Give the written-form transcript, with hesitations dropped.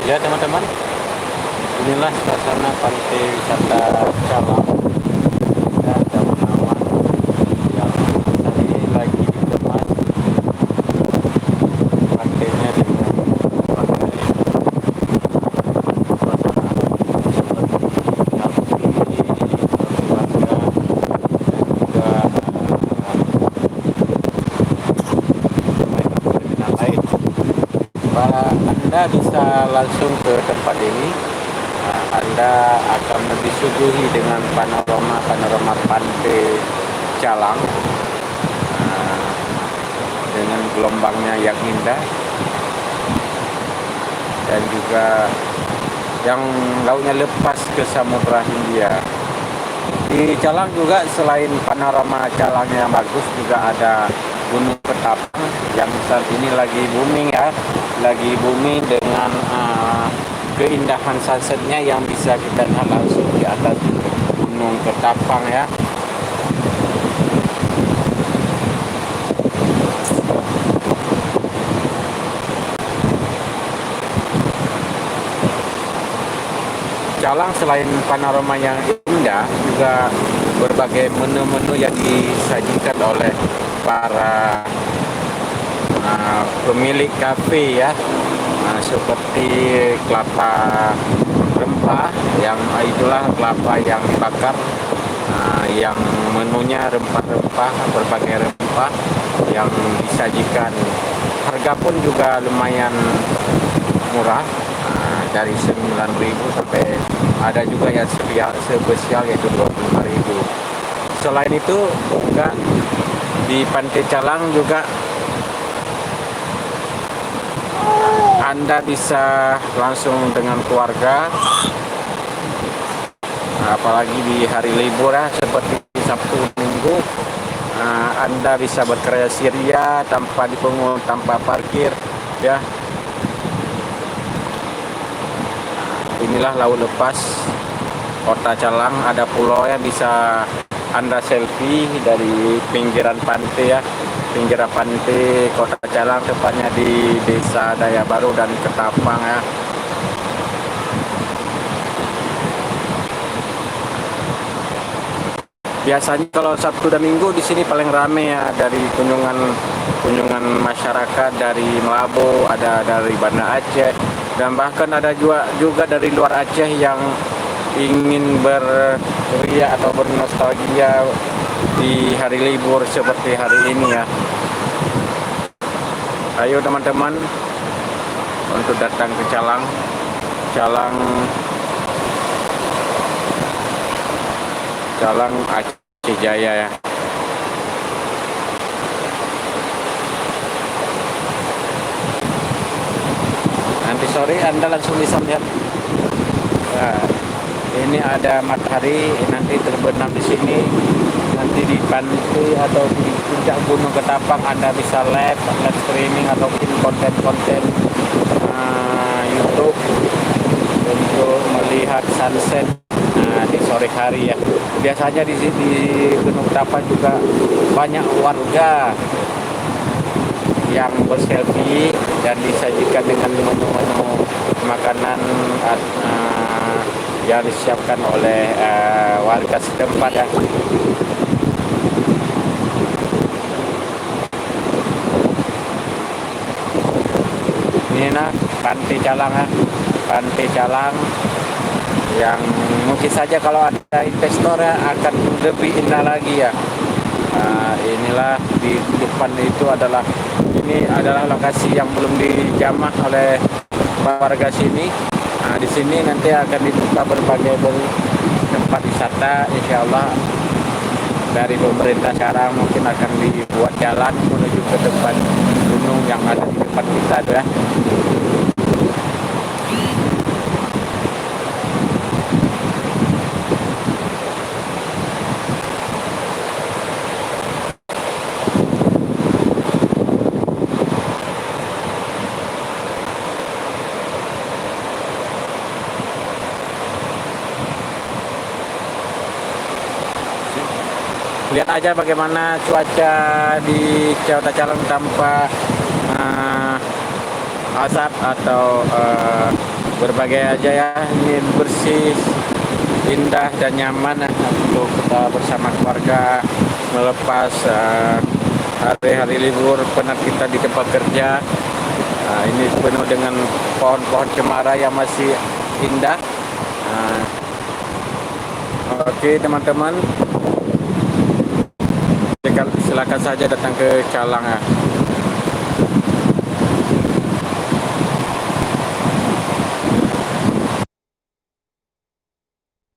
Ya teman-teman, inilah suasana pantai wisata Calang. Ya, ada penawan yang tadi lagi dikemas pantainya dengan pakai suasana seperti cantik, berkeluarga, dan juga permainan lain. Anda bisa langsung ke tempat ini. Anda akan disuguhi dengan panorama pantai Calang dengan gelombangnya yang indah dan juga yang lautnya lepas ke Samudra Hindia. Di Calang juga selain panorama Calangnya yang bagus, juga ada Gunung Ketapang yang saat ini lagi booming ya, lagi booming dengan keindahan sunsetnya yang bisa kita lihat langsung di atas Gunung Ketapang ya. Calang selain panorama yang indah, juga berbagai menu-menu yang disajikan oleh para pemilik kafe ya, seperti kelapa rempah, yang itulah kelapa yang dibakar, yang menunya rempah-rempah, berbagai rempah yang disajikan. Harga pun juga lumayan murah, dari 9.000 sampai ada juga yang spesial yaitu 25.000. Selain itu juga di Pantai Calang juga Anda bisa langsung dengan keluarga, apalagi di hari libur ya, seperti Sabtu Minggu, Anda bisa berkreasi ria tanpa dipungut, tanpa parkir ya. Inilah laut lepas Kota Calang, ada pulau yang bisa Anda selfie dari pinggiran pantai ya. Pinggiran pantai Kota Calang, tepatnya di Desa Daya Baru dan Ketapang ya. Biasanya kalau Sabtu dan Minggu di sini paling rame ya, dari kunjungan masyarakat dari Melabu, ada dari Banda Aceh, dan bahkan ada juga dari luar Aceh yang ingin beria atau bernostalgia di hari libur seperti hari ini ya. Ayo teman-teman untuk datang ke Calang. Calang Aceh Jaya ya. Nanti sore Anda langsung bisa melihat. Nah, ini ada matahari nanti terbenam di sini. Nanti di pantai atau di puncak Gunung Ketapang Anda bisa live streaming ataupun konten-konten YouTube untuk melihat sunset di sore hari ya. Biasanya di Gunung Ketapang juga banyak warga yang berselfie dan disajikan dengan menu-menu makanan yang disiapkan oleh warga setempat ya. Ini nah Pantai Calang ya. Pantai Calang yang mungkin saja kalau ada investor ya akan lebih indah lagi ya. Inilah di depan itu adalah lokasi yang belum dijamah oleh warga sini. Di sini nanti akan dibuka berbagai tempat wisata, insya Allah dari pemerintah sekarang mungkin akan dibuat jalan menuju ke tempat gunung yang ada di depan kita ya. Lihat aja bagaimana cuaca di Kota Calang tanpa asap atau berbagai aja ya, ini bersih, indah dan nyaman ya, untuk kita bersama keluarga melepas hari-hari libur penat kita di tempat kerja. Ini penuh dengan pohon-pohon cemara yang masih indah. Oke teman-teman, silakan saja datang ke Calang ya.